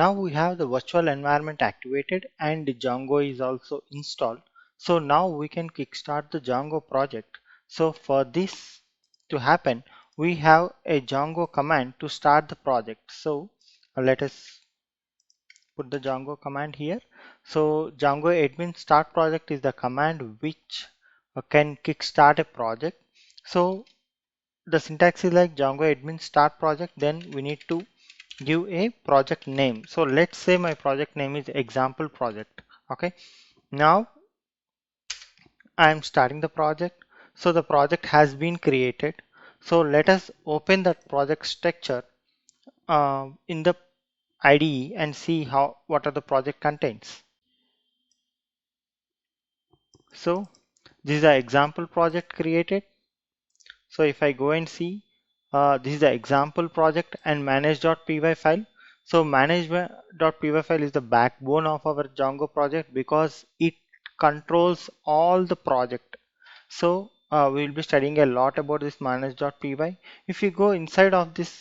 now we have the virtual environment activated and Django is also installed. So now we can kickstart the Django project. So for this to happen, we have a Django command to start the project. So let us put the Django command here. So Django admin start project is the command which can kickstart a project. So the syntax is like Django admin start project, then we need to give a project name. So let's say my project name is example project. Okay, now I am starting the project. So the project has been created. So let us open that project structure in the IDE and see what are the project contains. So this is the example project created. So if I go and see, this is the example project and manage.py file. So manage.py file is the backbone of our Django project because it controls all the project. So we will be studying a lot about this manage.py. If you go inside of this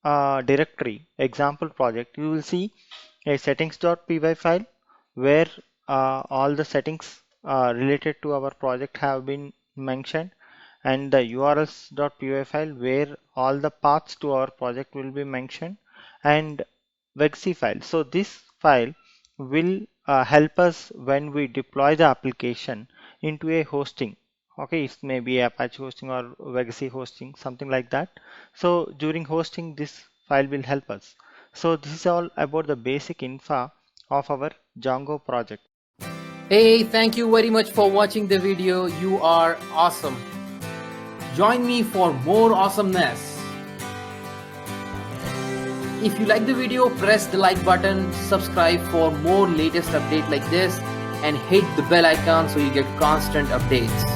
directory example project, you will see a settings.py file where all the settings related to our project have been mentioned, and the urls.py file where all the paths to our project will be mentioned, and vexy file. So this file will help us when we deploy the application into a hosting. Okay, it may be Apache hosting or Legacy hosting, something like that. So during hosting, this file will help us. So this is all about the basic info of our Django project. Hey, thank you very much for watching the video. You are awesome. Join me for more awesomeness. If you like the video, press the like button, subscribe for more latest updates like this, and hit the bell icon so you get constant updates.